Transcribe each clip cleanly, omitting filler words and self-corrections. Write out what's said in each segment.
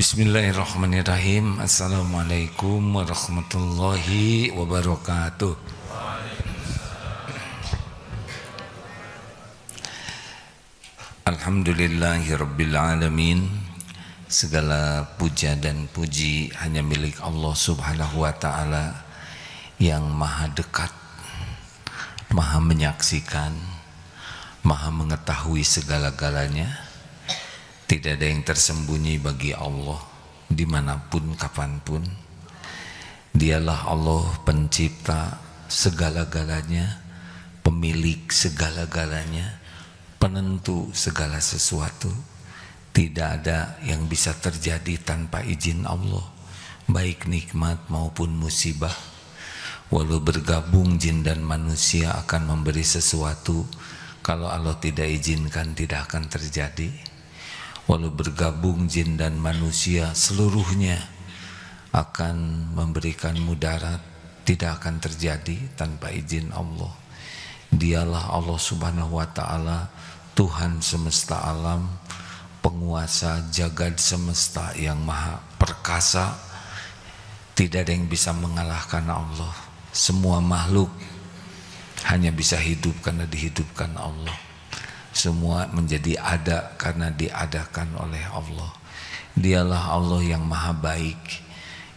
Bismillahirrahmanirrahim. Assalamualaikum warahmatullahi wabarakatuh. Alhamdulillahirabbil alamin. Segala puja dan puji hanya milik Allah Subhanahu wa taala yang maha dekat, maha menyaksikan, maha mengetahui segala-galanya. Tidak ada yang tersembunyi bagi Allah dimanapun kapanpun. Dialah Allah pencipta segala-galanya, pemilik segala-galanya, penentu segala sesuatu. Tidak ada yang bisa terjadi tanpa izin Allah, baik nikmat maupun musibah. Walau bergabung jin dan manusia akan memberi sesuatu, kalau Allah tidak izinkan tidak akan terjadi. Walau bergabung jin dan manusia seluruhnya akan memberikan mudarat, tidak akan terjadi tanpa izin Allah. Dialah Allah Subhanahu wa taala, Tuhan semesta alam, penguasa jagad semesta yang maha perkasa. Tidak ada yang bisa mengalahkan Allah. Semua makhluk hanya bisa hidup karena dihidupkan Allah. Semua menjadi ada karena diadakan oleh Allah. Dialah Allah yang maha baik,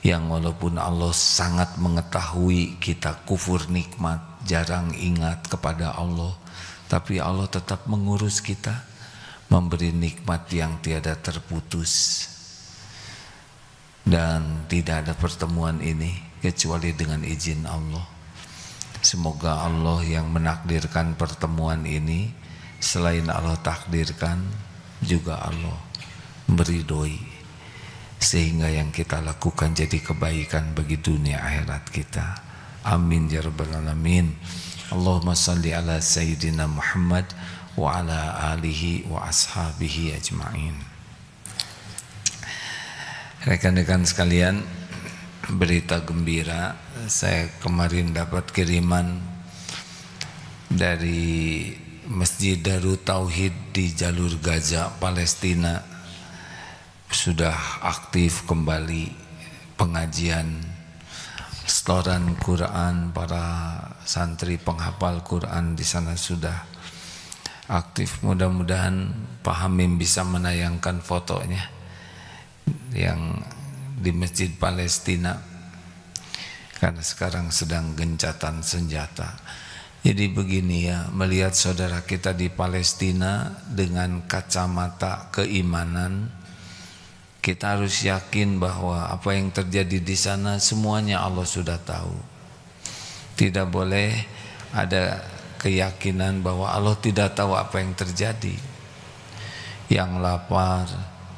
yang walaupun Allah sangat mengetahui kita kufur nikmat, jarang ingat kepada Allah, tapi Allah tetap mengurus kita, memberi nikmat yang tiada terputus. Dan tidak ada pertemuan ini kecuali dengan izin Allah. Semoga Allah yang menakdirkan pertemuan ini, selain Allah takdirkan, juga Allah meridhoi, sehingga yang kita lakukan jadi kebaikan bagi dunia akhirat kita. Amin ya rabbal alamin. Allahumma salli ala sayyidina Muhammad wa ala alihi wa ashabihi ajma'in. Rekan-rekan sekalian, berita gembira. Saya kemarin dapat kiriman dari Masjid Darut Tauhid di jalur Gaza, Palestina. Sudah aktif kembali pengajian, setoran Quran. Para santri penghafal Quran di sana sudah aktif. Mudah-mudahan Pak Hamim bisa menayangkan fotonya yang di Masjid Palestina, karena sekarang sedang gencatan senjata. Jadi begini ya, melihat saudara kita di Palestina dengan kacamata keimanan, kita harus yakin bahwa apa yang terjadi di sana semuanya Allah sudah tahu. Tidak boleh ada keyakinan bahwa Allah tidak tahu apa yang terjadi. Yang lapar,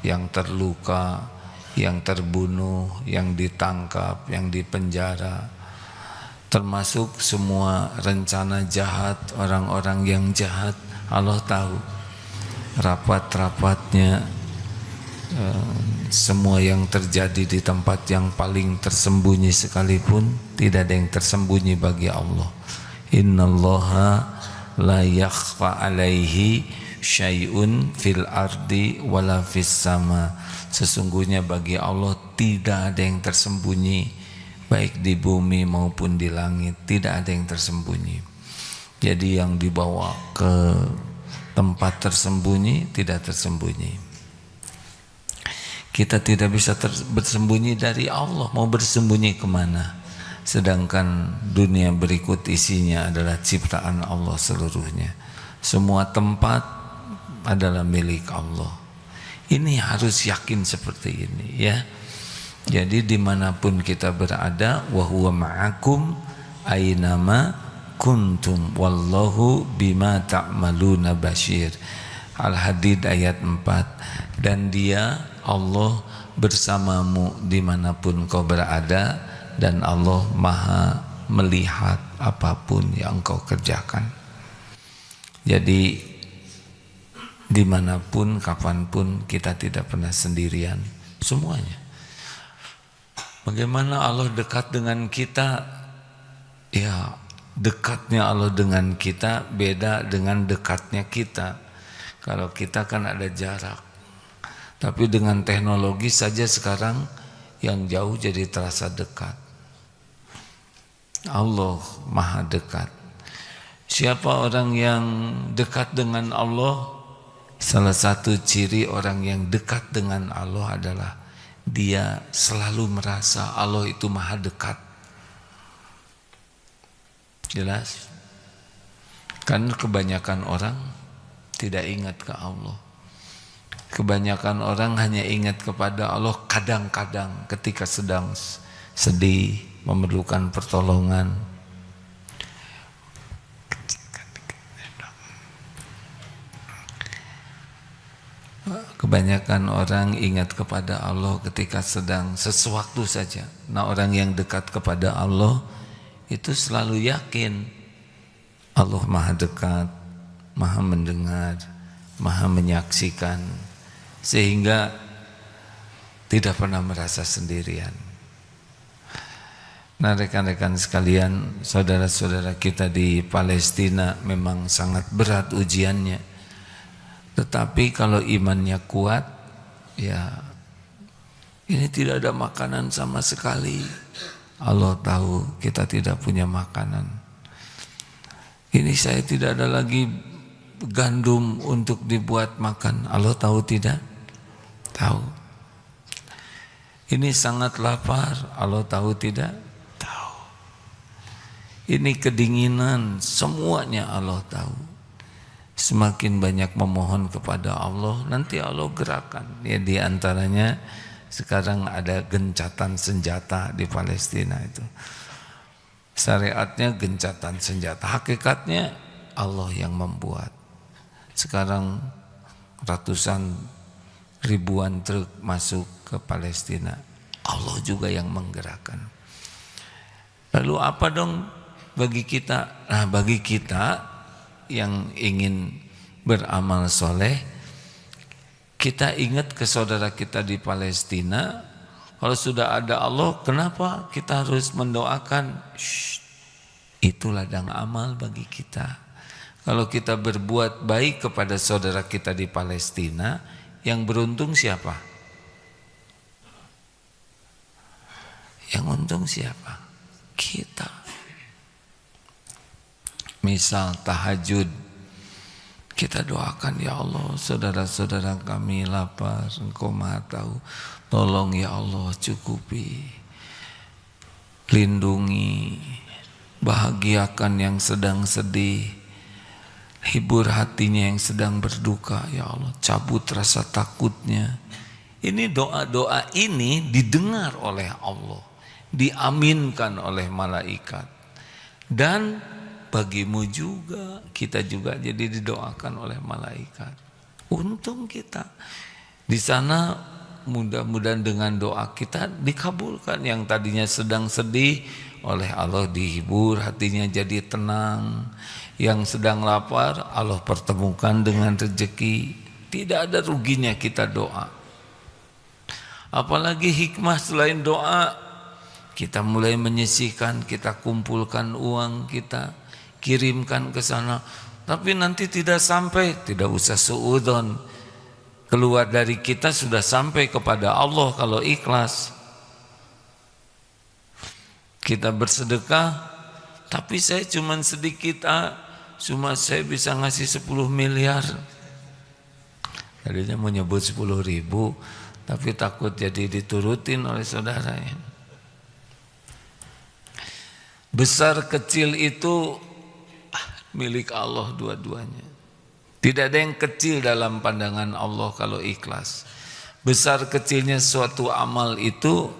yang terluka, yang terbunuh, yang ditangkap, yang dipenjara, termasuk semua rencana jahat orang-orang yang jahat, Allah tahu. Rapat-rapatnya, semua yang terjadi di tempat yang paling tersembunyi sekalipun, tidak ada yang tersembunyi bagi Allah. Innallaha la yakhfa alaihi syai'un fil ardi wala fis sama. Sesungguhnya bagi Allah tidak ada yang tersembunyi, baik di bumi maupun di langit, tidak ada yang tersembunyi. Jadi yang dibawa ke tempat tersembunyi tidak tersembunyi. Kita tidak bisa bersembunyi dari Allah. Mau bersembunyi kemana? Sedangkan dunia berikut isinya adalah ciptaan Allah seluruhnya. Semua tempat adalah milik Allah. Ini harus yakin seperti ini ya. Jadi dimanapun kita berada, wa huwa ma'akum aynama kuntum wallahu bima ta'maluna basyir. Al-Hadid ayat 4. Dan dia Allah bersamamu dimanapun kau berada, dan Allah maha melihat apapun yang kau kerjakan. Jadi dimanapun kapanpun kita tidak pernah sendirian, semuanya. Bagaimana Allah dekat dengan kita? Ya, dekatnya Allah dengan kita beda dengan dekatnya kita. Kalau kita kan ada jarak. Tapi dengan teknologi saja sekarang yang jauh jadi terasa dekat. Allah maha dekat. Siapa orang yang dekat dengan Allah? Salah satu ciri orang yang dekat dengan Allah adalah dia selalu merasa Allah itu maha dekat. Jelas? Kan kebanyakan orang tidak ingat ke Allah. Kebanyakan orang hanya ingat kepada Allah kadang-kadang ketika sedang sedih, memerlukan pertolongan. Kebanyakan orang ingat kepada Allah ketika sedang sesuatu saja. Nah, orang yang dekat kepada Allah itu selalu yakin Allah maha dekat, maha mendengar, maha menyaksikan, sehingga tidak pernah merasa sendirian. Nah, rekan-rekan sekalian, saudara-saudara kita di Palestina memang sangat berat ujiannya. Tetapi kalau imannya kuat, ya ini tidak ada makanan sama sekali. Allah tahu kita tidak punya makanan. Ini saya tidak ada lagi gandum untuk dibuat makan. Allah tahu tidak? Tahu. Ini sangat lapar. Allah tahu tidak? Tahu. Ini kedinginan. Semuanya Allah tahu. Semakin banyak memohon kepada Allah, nanti Allah gerakan. Ya, di antaranya sekarang ada gencatan senjata di Palestina itu. Syariatnya gencatan senjata, hakikatnya Allah yang membuat. Sekarang ratusan ribuan truk masuk ke Palestina, Allah juga yang menggerakkan. Lalu apa dong bagi kita? Nah, bagi kita yang ingin beramal soleh, kita ingat ke saudara kita di Palestina. Kalau sudah ada Allah, kenapa kita harus mendoakan? Itu ladang amal bagi kita. Kalau kita berbuat baik kepada saudara kita di Palestina, yang beruntung siapa? Yang untung siapa? Kita. Misal tahajud, kita doakan, ya Allah, saudara-saudara kami lapar, Engkau maha tahu, tolong ya Allah cukupi, lindungi, bahagiakan yang sedang sedih, hibur hatinya yang sedang berduka, ya Allah, cabut rasa takutnya. Ini doa-doa ini didengar oleh Allah, diaminkan oleh malaikat, dan bagimu juga, kita juga jadi didoakan oleh malaikat. Untung kita di sana, mudah-mudahan dengan doa kita dikabulkan. Yang tadinya sedang sedih, oleh Allah dihibur, hatinya jadi tenang. Yang sedang lapar, Allah pertemukan dengan rezeki. Tidak ada ruginya kita doa. Apalagi hikmah selain doa, kita mulai menyisihkan, kita kumpulkan uang kita, kirimkan ke sana, tapi nanti tidak sampai, tidak usah suudzon. Keluar dari kita sudah sampai kepada Allah kalau ikhlas. Kita bersedekah, tapi saya cuma sedikit, cuma saya bisa ngasih 10 miliar. Tadinya mau nyebut 10.000, tapi takut jadi diturutin oleh saudara. Besar kecil itu milik Allah dua-duanya. Tidak ada yang kecil dalam pandangan Allah kalau ikhlas. Besar kecilnya suatu amal itu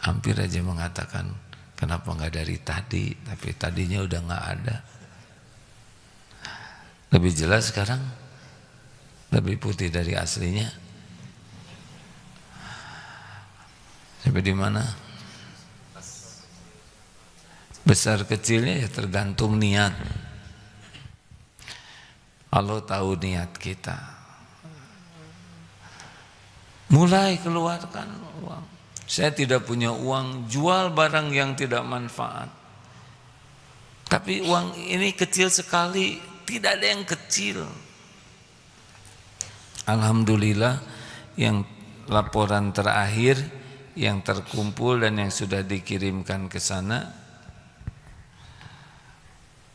hampir aja mengatakan, kenapa nggak dari tadi? Tapi tadinya udah nggak ada. Lebih jelas sekarang, lebih putih dari aslinya. Sampai di mana? Besar kecilnya ya tergantung niat. Allah tahu niat kita. Mulai keluarkan uang. Saya tidak punya uang, jual barang yang tidak manfaat. Tapi uang ini kecil sekali, tidak ada yang kecil. Alhamdulillah yang laporan terakhir yang terkumpul dan yang sudah dikirimkan ke sana,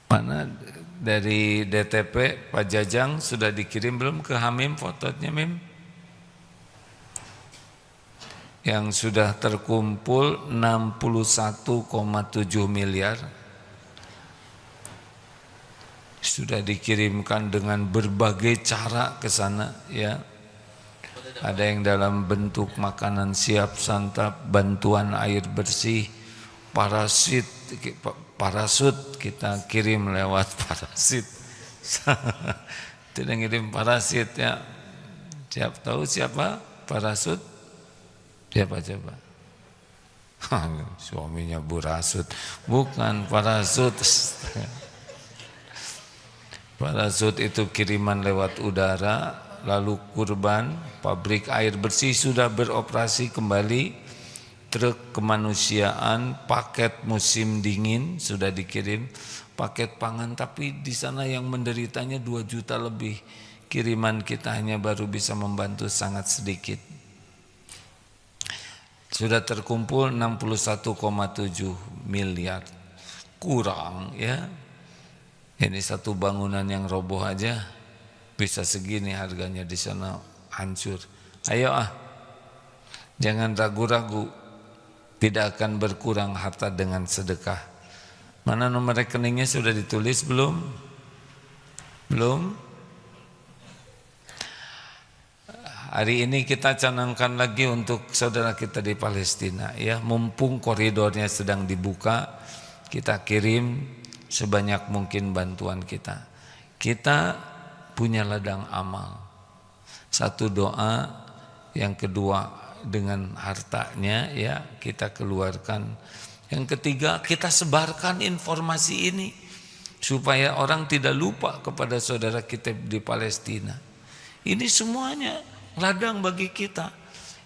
mana dari DTP Pak Jajang sudah dikirim belum ke Hamim fotonya Mim? Yang sudah terkumpul 61,7 miliar sudah dikirimkan dengan berbagai cara ke sana ya. Ada yang dalam bentuk makanan siap santap, bantuan air bersih, parasut kita kirim lewat parasit. Tidak ngirim parasit ya. Siap tahu siapa parasut? Siapa coba? Suaminya Burasut. Bukan parasut. Parasut itu kiriman lewat udara, lalu kurban, pabrik air bersih sudah beroperasi kembali, truk kemanusiaan, paket musim dingin sudah dikirim, paket pangan, tapi di sana yang menderitanya 2 juta lebih. Kiriman kita hanya baru bisa membantu sangat sedikit. Sudah terkumpul 61,7 miliar. Kurang ya. Ini satu bangunan yang roboh aja bisa segini harganya, di sana hancur. Ayo jangan ragu-ragu, tidak akan berkurang harta dengan sedekah. Mana nomor rekeningnya sudah ditulis belum? Belum? Hari ini kita canangkan lagi untuk saudara kita di Palestina ya, mumpung koridornya sedang dibuka, kita kirim sebanyak mungkin bantuan kita. Kita punya ladang amal. Satu doa, yang kedua dengan hartanya ya kita keluarkan. Yang ketiga kita sebarkan informasi ini supaya orang tidak lupa kepada saudara kita di Palestina. Ini semuanya ladang bagi kita.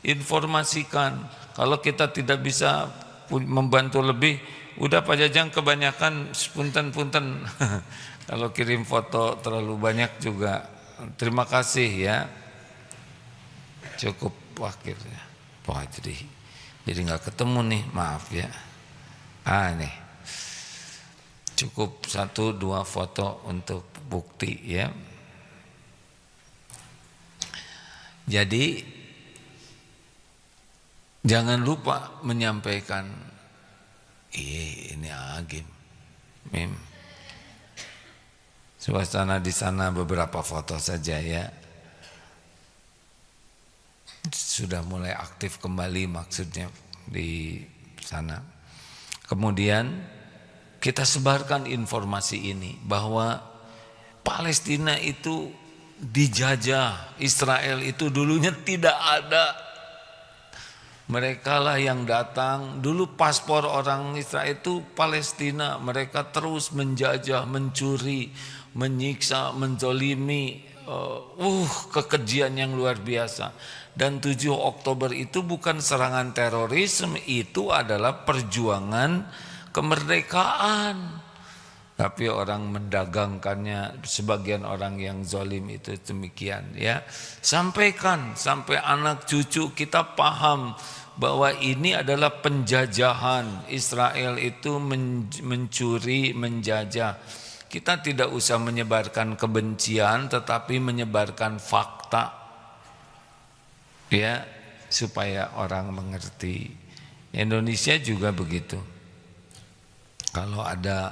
Informasikan. Kalau kita tidak bisa membantu lebih, udah Pak Jajang kebanyakan, punten-punten. Kalau kirim foto terlalu banyak juga, terima kasih ya. Cukup wakilnya. Wah jadi nggak ketemu nih, maaf ya. Nih cukup 1-2 foto untuk bukti ya. Jadi jangan lupa menyampaikan ini agim Mim. Suasana di sana beberapa foto saja ya. Sudah mulai aktif kembali maksudnya di sana. Kemudian kita sebarkan informasi ini bahwa Palestina itu dijajah, Israel itu dulunya tidak ada. Mereka lah yang datang. Dulu paspor orang Israel itu Palestina. Mereka terus menjajah, mencuri, menyiksa, menzolimi. Kekejian yang luar biasa. Dan 7 Oktober itu bukan serangan terorisme, itu adalah perjuangan kemerdekaan. Tapi orang mendagangkannya, sebagian orang yang zalim itu demikian ya. Sampaikan sampai anak cucu kita paham bahwa ini adalah penjajahan. Israel itu mencuri, menjajah. Kita tidak usah menyebarkan kebencian, tetapi menyebarkan fakta ya, supaya orang mengerti. Indonesia juga begitu. Kalau ada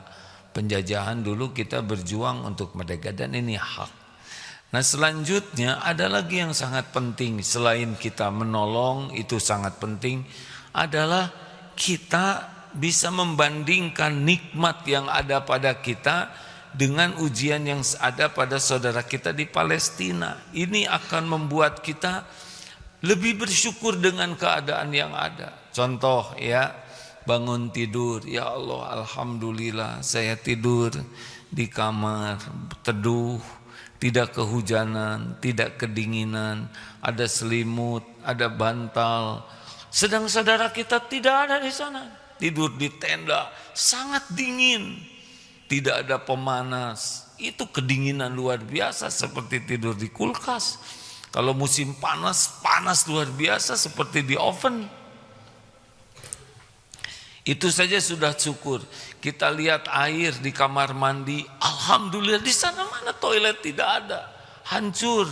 penjajahan dulu kita berjuang untuk merdeka dan ini hak. Nah selanjutnya ada lagi yang sangat penting selain kita menolong, itu sangat penting, adalah kita bisa membandingkan nikmat yang ada pada kita dengan ujian yang ada pada saudara kita di Palestina. Ini akan membuat kita lebih bersyukur dengan keadaan yang ada. Contoh ya, bangun tidur, ya Allah alhamdulillah saya tidur di kamar teduh, tidak kehujanan, tidak kedinginan, ada selimut, ada bantal. Sedang saudara kita tidak ada di sana, tidur di tenda, sangat dingin. tidak ada pemanas. Itu kedinginan luar biasa seperti tidur di kulkas. Kalau musim panas, panas luar biasa seperti di oven. Itu saja sudah syukur. Kita lihat air di kamar mandi, alhamdulillah, di sana mana toilet, tidak ada, hancur.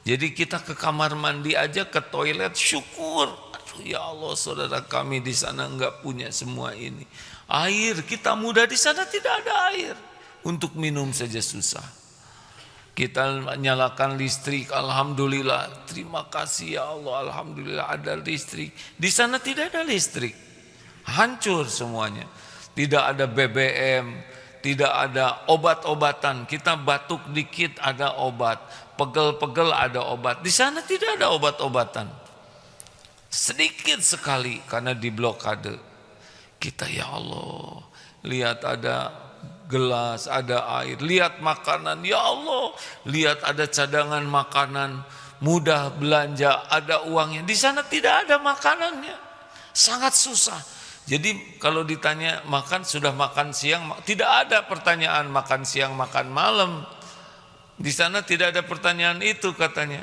Jadi kita ke kamar mandi aja, ke toilet, syukur. Aduh ya Allah, saudara kami di sana enggak punya semua ini. Air, kita muda di sana tidak ada air. Untuk minum saja susah. Kita nyalakan listrik, alhamdulillah, terima kasih ya Allah, alhamdulillah ada listrik. Di sana tidak ada listrik, hancur semuanya. Tidak ada BBM, tidak ada obat-obatan. Kita batuk dikit ada obat, pegel-pegel ada obat. Di sana tidak ada obat-obatan, sedikit sekali karena diblokade. Kita ya Allah, lihat ada gelas, ada air, lihat makanan, ya Allah, lihat ada cadangan makanan, mudah belanja, ada uangnya. Di sana tidak ada makanannya, sangat susah. Jadi kalau ditanya makan, sudah makan siang, tidak ada pertanyaan makan siang, makan malam. Di sana tidak ada pertanyaan itu katanya.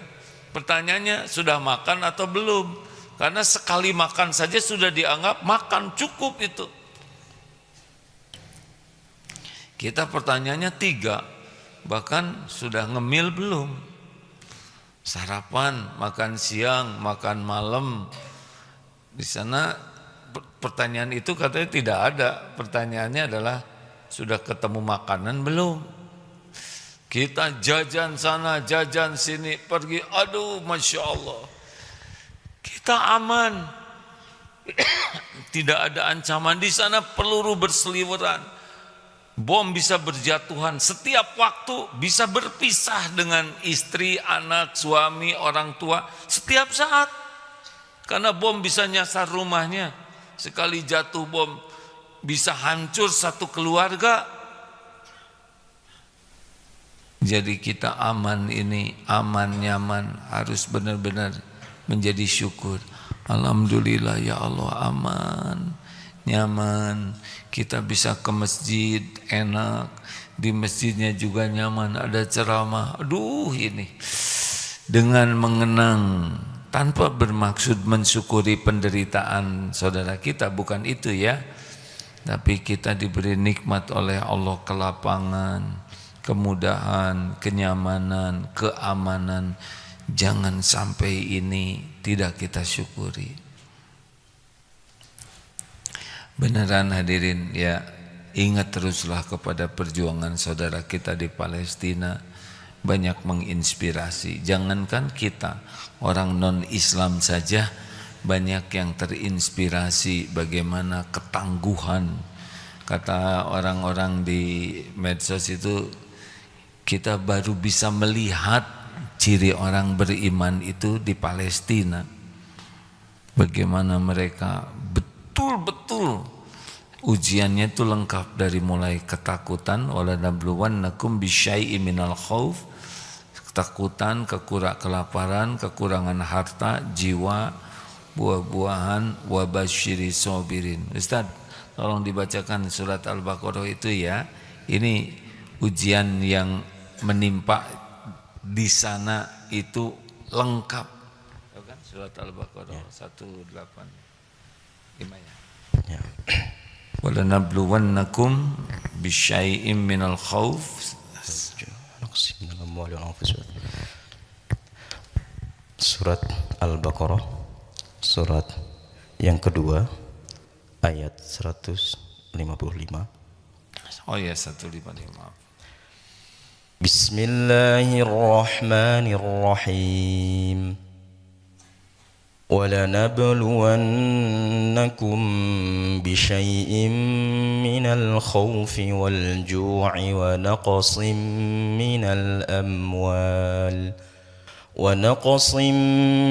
Pertanyaannya sudah makan atau belum, karena sekali makan saja sudah dianggap makan, cukup itu. Kita pertanyaannya 3, bahkan sudah ngemil belum, sarapan, makan siang, makan malam. Di sana pertanyaan itu katanya tidak ada. Pertanyaannya adalah sudah ketemu makanan belum. Kita jajan sana, jajan sini, pergi, aduh Masya Allah, kita aman. Tidak ada ancaman. Di sana peluru berseliweran, bom bisa berjatuhan, setiap waktu bisa berpisah dengan istri, anak, suami, orang tua, setiap saat. Karena bom bisa nyasar rumahnya. Sekali jatuh bom bisa hancur satu keluarga. Jadi kita aman ini, aman, nyaman, harus benar-benar menjadi syukur. Alhamdulillah ya Allah, aman, nyaman. Kita bisa ke masjid enak, di masjidnya juga nyaman, ada ceramah. Aduh ini, dengan mengenang, tanpa bermaksud mensyukuri penderitaan saudara kita, bukan itu ya. Tapi kita diberi nikmat oleh Allah, kelapangan, kemudahan, kenyamanan, keamanan. Jangan sampai ini tidak kita syukuri. Beneran hadirin ya, ingat teruslah kepada perjuangan saudara kita di Palestina, banyak menginspirasi. Jangankan kita, orang non-Islam saja banyak yang terinspirasi bagaimana ketangguhan. Kata orang-orang di medsos itu, kita baru bisa melihat ciri orang beriman itu di Palestina. Bagaimana mereka betul-betul ujiannya itu lengkap, dari mulai ketakutan, wala nabluwannakum bisyai'im minal khauf, ketakutan, kelaparan, kekurangan harta, jiwa, buah-buahan, wabasyiri sobirin. Ustaz, tolong dibacakan surat Al-Baqarah itu ya. Ini ujian yang menimpa di sana itu lengkap. Kan surat Al-Baqarah 185 ya. Wala nabluwannakum bisyai'im minal khauf. Surat Al-Baqarah, surat yang kedua, ayat 155. Oh ya, 155. Bismillahirrahmanirrahim. وَلَنَبْلُوَنَّكُمْ بِشَيْءٍ مِّنَ الْخَوْفِ وَالْجُوعِ وَنَقْصٍ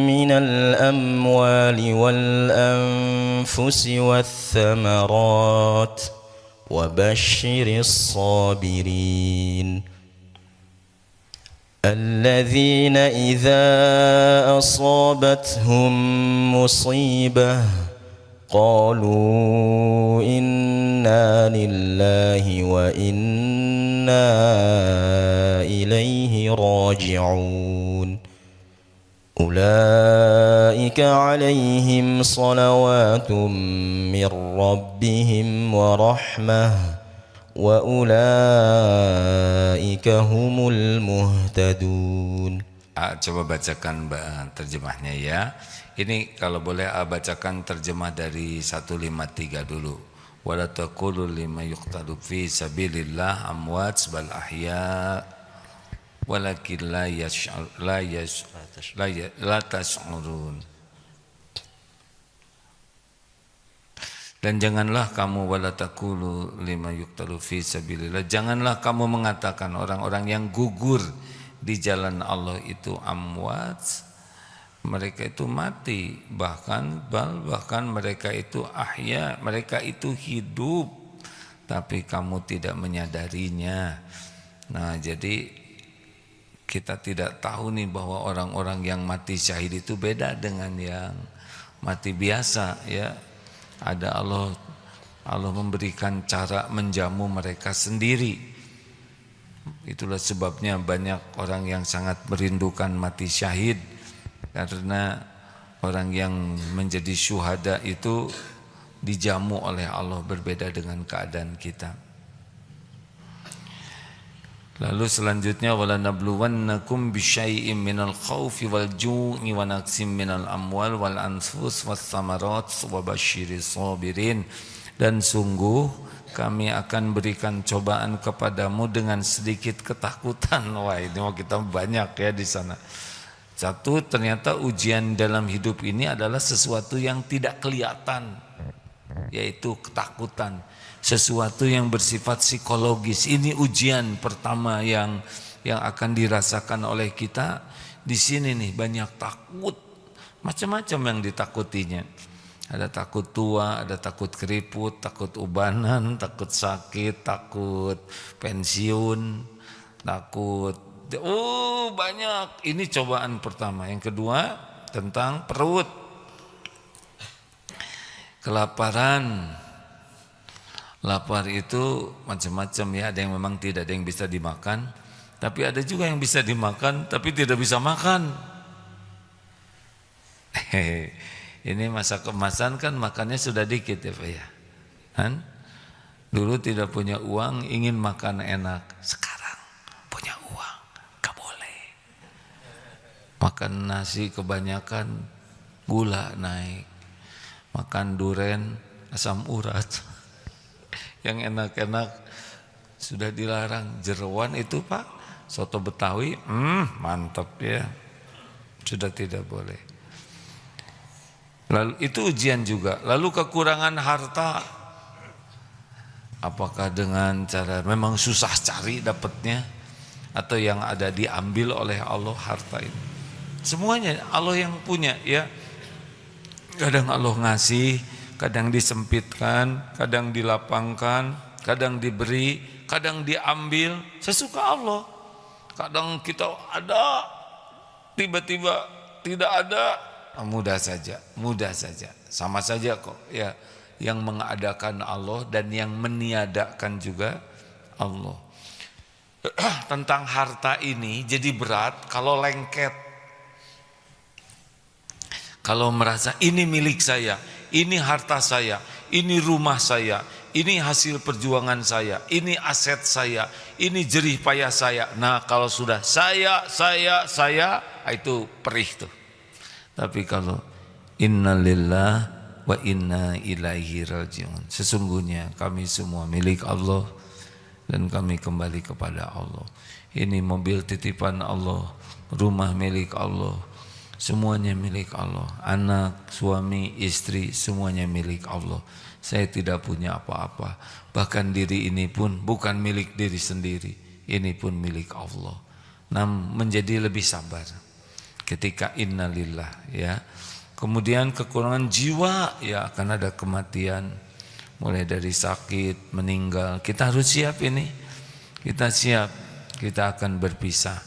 مِّنَ الْأَمْوَالِ وَالْأَنفُسِ وَالثَّمَرَاتِ وَبَشِّرِ الصَّابِرِينَ الذين إذا أصابتهم مصيبة قالوا إنا لله وإنا إليه راجعون أولئك عليهم صلوات من ربهم ورحمة وأولئك هم المهتدون. Coba bacakan terjemahnya ya. Ini kalau boleh bacakan terjemah dari 153 dulu. Wala taqulu lima yuqtalu fi sabilillah amwat bal ahya walakin la tash'urun. Dan janganlah kamu wala taqulu lima yuqtalu fi sabilillah, janganlah kamu mengatakan orang-orang yang gugur di jalan Allah itu amwat, mereka itu mati, bahkan mereka itu ahya, mereka itu hidup tapi kamu tidak menyadarinya. Nah, jadi kita tidak tahu nih bahwa orang-orang yang mati syahid itu beda dengan yang mati biasa ya. Ada Allah memberikan cara menjamu mereka sendiri. Itulah sebabnya banyak orang yang sangat merindukan mati syahid, karena orang yang menjadi syuhada itu dijamu oleh Allah, berbeda dengan keadaan kita. Lalu selanjutnya wala nabluwannakum bisyai'im minal khaufi wal ju'i wa naqsim minal amwal wal anfus was samarat wa basyiris sabirin. Dan sungguh kami akan berikan cobaan kepadamu dengan sedikit ketakutan. Wah, ini mau kita banyak ya di sana. Satu, ternyata ujian dalam hidup ini adalah sesuatu yang tidak kelihatan, yaitu ketakutan. Sesuatu yang bersifat psikologis. Ini ujian pertama yang akan dirasakan oleh kita. Di sini nih banyak takut, macam-macam yang ditakutinya. Ada takut tua, ada takut keriput, takut ubanan, takut sakit, takut pensiun, takut banyak. Ini cobaan pertama. Yang kedua tentang perut, kelaparan. Lapar itu macam-macam ya, ada yang memang tidak ada yang bisa dimakan, tapi ada juga yang bisa dimakan tapi tidak bisa makan. Ini masa kemasan kan makannya sudah dikit ya Pak ya. Kan? Dulu tidak punya uang ingin makan enak, sekarang punya uang gak boleh. Makan nasi kebanyakan gula naik, makan duren asam urat. Yang enak-enak sudah dilarang. Jeroan itu Pak, soto Betawi, mantap ya, sudah tidak boleh. Lalu itu ujian juga. Lalu kekurangan harta, apakah dengan cara memang susah cari dapatnya, atau yang ada diambil oleh Allah harta ini? Semuanya Allah yang punya ya. Kadang Allah ngasih, kadang disempitkan, kadang dilapangkan, kadang diberi, kadang diambil, sesuka Allah. Kadang kita ada, tiba-tiba tidak ada, mudah saja, sama saja kok ya. Yang mengadakan Allah dan yang meniadakan juga Allah. Tentang harta ini jadi berat kalau lengket, kalau merasa ini milik saya, ini harta saya, ini rumah saya, ini hasil perjuangan saya, ini aset saya, ini jerih payah saya. Nah, kalau sudah saya, itu perih tuh. Tapi kalau innalillah wa inna ilaihi rajiun, sesungguhnya kami semua milik Allah dan kami kembali kepada Allah. Ini mobil titipan Allah, rumah milik Allah, semuanya milik Allah. Anak, suami, istri, semuanya milik Allah. Saya tidak punya apa-apa. Bahkan diri ini pun bukan milik diri sendiri, ini pun milik Allah. Menjadi lebih sabar ketika innalillah ya. Kemudian kekurangan jiwa ya, akan ada kematian, mulai dari sakit, meninggal. Kita harus siap ini. Kita siap, kita akan berpisah.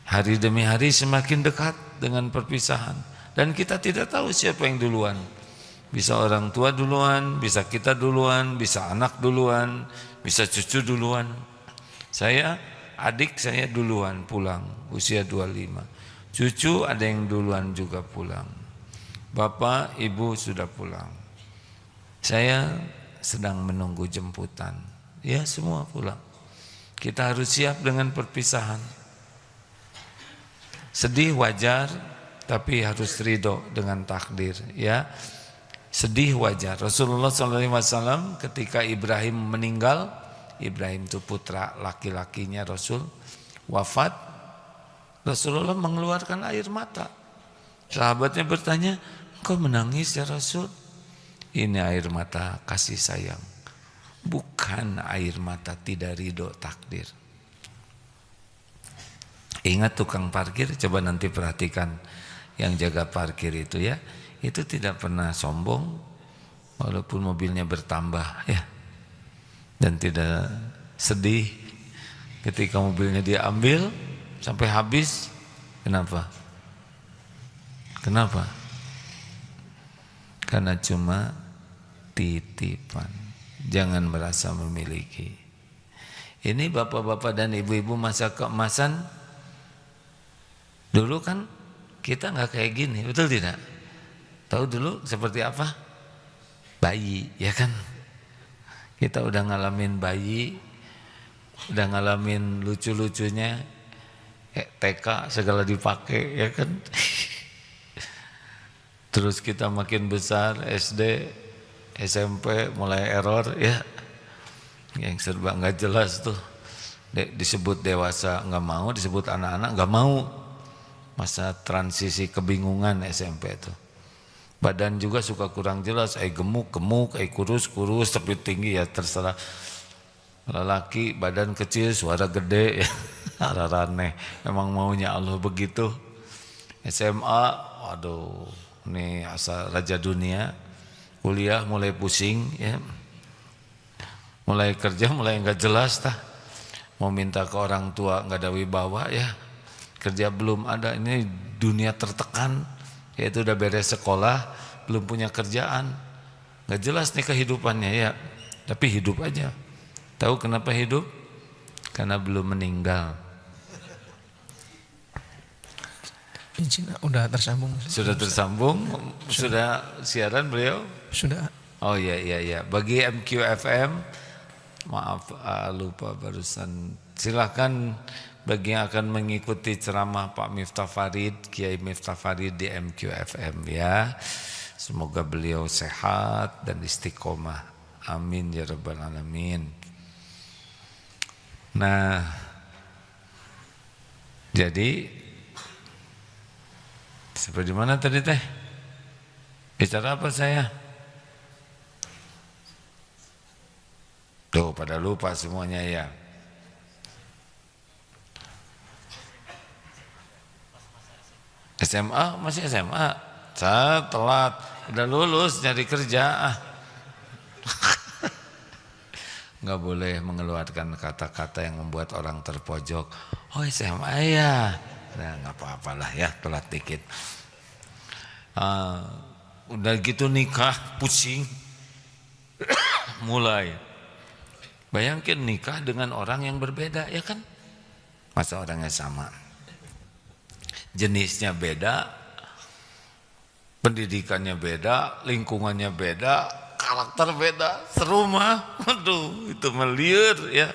Hari demi hari semakin dekat dengan perpisahan, dan kita tidak tahu siapa yang duluan. Bisa orang tua duluan, bisa kita duluan, bisa anak duluan, bisa cucu duluan. Adik saya duluan pulang, usia 25. Cucu ada yang duluan juga pulang. Bapak, ibu sudah pulang. Saya sedang menunggu jemputan. Ya, semua pulang. Kita harus siap dengan perpisahan. Sedih wajar, tapi harus ridho dengan takdir, ya. Sedih wajar. Rasulullah SAW ketika Ibrahim meninggal, Ibrahim itu putra laki-lakinya Rasul, wafat, Rasulullah mengeluarkan air mata. Sahabatnya bertanya, "Engkau menangis ya Rasul?" Ini air mata kasih sayang, bukan air mata tidak ridho takdir. Ingat tukang parkir, coba nanti perhatikan yang jaga parkir itu ya. Itu tidak pernah sombong walaupun mobilnya bertambah ya, dan tidak sedih ketika mobilnya diambil sampai habis. Kenapa? Karena cuma titipan, jangan merasa memiliki. Ini bapak-bapak dan ibu-ibu masa keemasan dulu kan kita nggak kayak gini, betul tidak? Tahu dulu seperti apa? Bayi, ya kan? Kita udah ngalamin bayi, udah ngalamin lucu-lucunya, TK segala dipakai, ya kan? Terus kita makin besar, SD, SMP mulai error, ya, yang serba nggak jelas tuh. Disebut dewasa nggak mau, disebut anak-anak nggak mau. Masa transisi kebingungan SMP itu. Badan juga suka kurang jelas, gemuk-gemuk, kurus-kurus, tapi tinggi ya terserah. Lelaki badan kecil, suara gede, ya aneh. Memang maunya Allah begitu. SMA, waduh, ini asal raja dunia. Kuliah mulai pusing, ya. Mulai kerja mulai nggak jelas tah. Mau minta ke orang tua nggak ada wibawa, ya. Kerja belum ada, ini dunia tertekan. Yaitu udah beres sekolah, belum punya kerjaan, nggak jelas nih kehidupannya ya. Tapi hidup aja. Tahu kenapa hidup? Karena belum meninggal. Izin, udah tersambung. Sudah tersambung? Sudah siaran beliau? Sudah. Oh iya. Bagi MQFM, maaf lupa barusan. Silakan bagi yang akan mengikuti ceramah Pak Miftah Farid, Kiai Miftah Farid di MQFM ya. Semoga beliau sehat dan istiqomah. Amin ya rabbal alamin. Nah, jadi seperti mana tadi teh? Bicara apa saya? Tuh pada lupa semuanya ya. SMA, masih SMA. Saya telat, udah lulus nyari kerja. Nggak boleh mengeluarkan kata-kata yang membuat orang terpojok. Oh SMA ya, nah nggak apa-apalah ya, telat dikit. Udah gitu nikah, pusing. Mulai. Bayangkan nikah dengan orang yang berbeda, ya kan? Masa orangnya sama? Jenisnya beda, pendidikannya beda, lingkungannya beda, karakter beda, serumah. Waduh, itu meliur ya.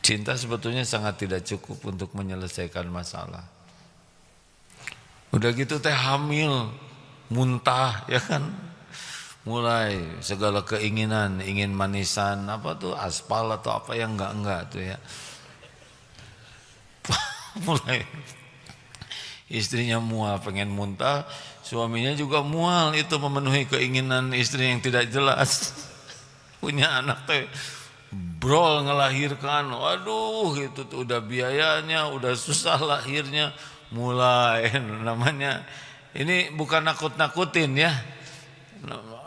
Cinta sebetulnya sangat tidak cukup untuk menyelesaikan masalah. Udah gitu teh hamil, muntah ya kan. Mulai segala keinginan, ingin manisan apa tuh aspal atau apa yang enggak tuh ya. Mulai istrinya mual pengen muntah, suaminya juga mual, itu memenuhi keinginan istri yang tidak jelas. Punya anak teh brol ngelahirkan, waduh itu tuh udah biayanya, udah susah lahirnya. Mulai namanya ini bukan nakut-nakutin ya,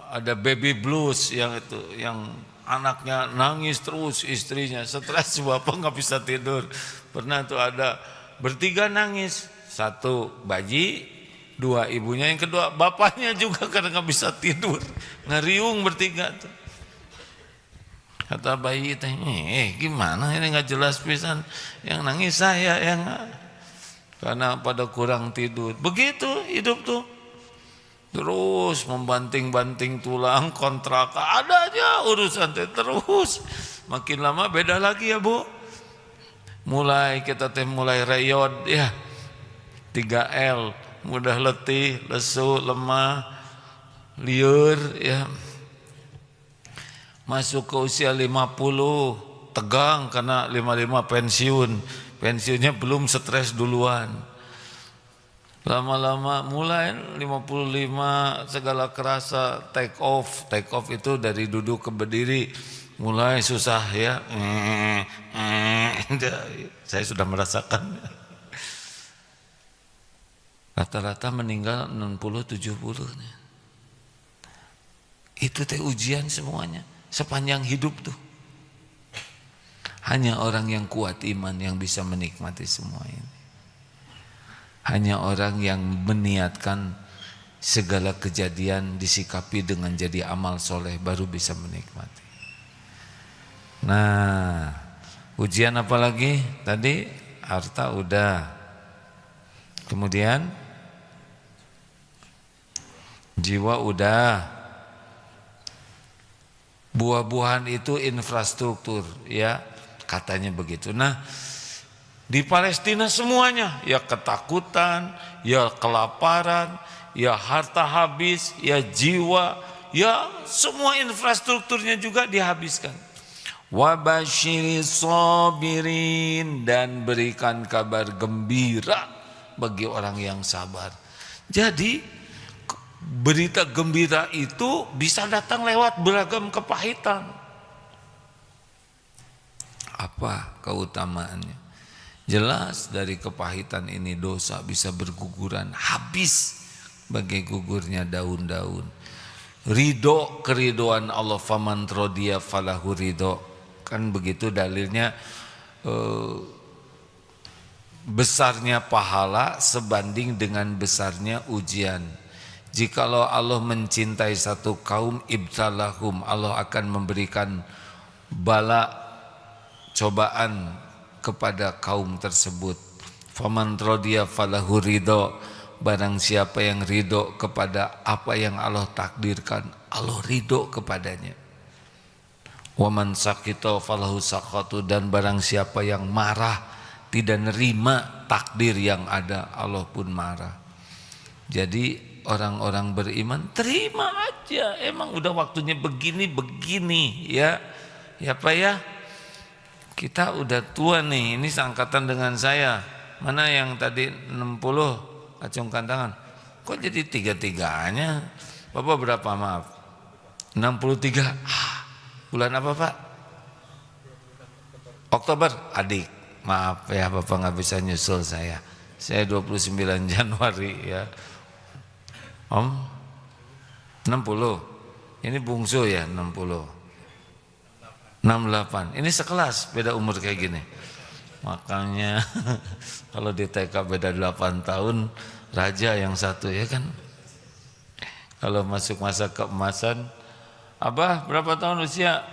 ada baby blues yang itu, yang anaknya nangis terus, istrinya stres, bapak nggak bisa tidur. Pernah tuh ada bertiga nangis, satu bayi, Dua ibunya, yang kedua bapaknya juga karena nggak bisa tidur, ngeriung bertiga tuh. Kata bayi teh, gimana ini nggak jelas pisan, yang nangis saya yang karena pada kurang tidur. Begitu hidup tuh, terus membanting-banting tulang, kontrak, ada aja urusan teh terus. Makin lama beda lagi ya Bu. Mulai kita teh mulai reyot ya, 3L, mudah letih, lesu, lemah, liur ya. Masuk ke usia 50, tegang karena 55 pensiun. Pensiunnya belum stres duluan. Lama-lama mulai 55 segala kerasa take off. Take off itu dari duduk ke berdiri mulai susah ya. Saya sudah merasakan. Rata-rata meninggal 60-70 nih. Itu teh ujian semuanya sepanjang hidup tuh. Hanya orang yang kuat iman yang bisa menikmati semua ini. Hanya orang yang meniatkan segala kejadian disikapi dengan jadi amal soleh baru bisa menikmati. Nah, ujian apa lagi? Tadi harta udah. Kemudian jiwa udah. Buah-buahan itu infrastruktur ya, katanya begitu. Nah, di Palestina semuanya ya ketakutan, ya kelaparan, ya harta habis, ya jiwa, ya semua infrastrukturnya juga dihabiskan. Wabasyiris sabirin, dan berikan kabar gembira bagi orang yang sabar. Jadi berita gembira itu bisa datang lewat beragam kepahitan. Apa keutamaannya? Jelas dari kepahitan ini dosa bisa berguguran habis bagai gugurnya daun-daun. Ridho, keridoan Allah, faman rodiya falahu ridho. Kan begitu dalilnya, besarnya pahala sebanding dengan besarnya ujian. Jikalau Allah mencintai satu kaum, ibtalahum, Allah akan memberikan bala, cobaan kepada kaum tersebut. Faman rodiya falahu ridho, barang siapa yang ridho kepada apa yang Allah takdirkan, Allah ridho kepadanya. Waman sakito falahu sakhatu, dan barang siapa yang marah, tidak nerima takdir yang ada, Allah pun marah. Jadi orang-orang beriman terima aja, emang udah waktunya begini ya. Ya Pak ya, kita udah tua nih, ini seangkatan dengan saya. Mana yang tadi 60, acungkan tangan. Kok jadi tiga-tiganya? Bapak berapa maaf? 63. Bulan apa Pak? Oktober. Adik, maaf ya Bapak nggak bisa nyusul saya. Saya 29 Januari ya. Om 60. Ini bungsu ya 60. 68. Ini sekelas beda umur kayak gini. Makanya kalau di TK beda 8 tahun, raja yang satu ya kan. Kalau masuk masa keemasan, Abah berapa tahun usia?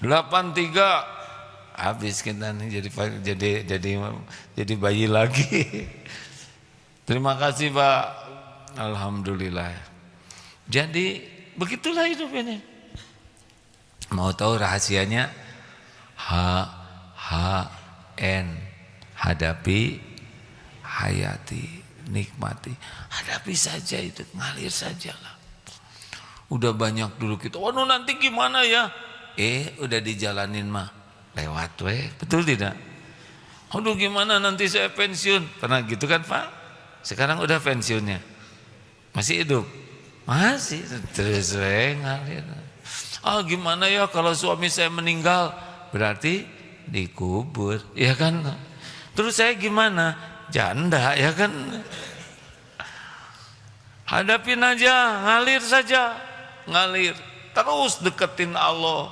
83. Habis kita nih jadi bayi lagi. Terima kasih Pak. Alhamdulillah. Jadi begitulah hidup ini. Mau tahu rahasianya? HN, hadapi, hayati, nikmati. Hadapi saja itu, ngalir sajalah. Udah banyak dulu kita, waduh nanti gimana ya? Udah dijalanin mah, lewat weh, betul tidak? Aduh gimana nanti saya pensiun? Pernah gitu kan Pak? Sekarang udah pensiunnya. Masih hidup? Masih, terus ngalir. Gimana ya kalau suami saya meninggal? Berarti dikubur, ya kan? Terus saya gimana? Janda, ya kan? Hadapin aja, ngalir saja, ngalir. Terus deketin Allah.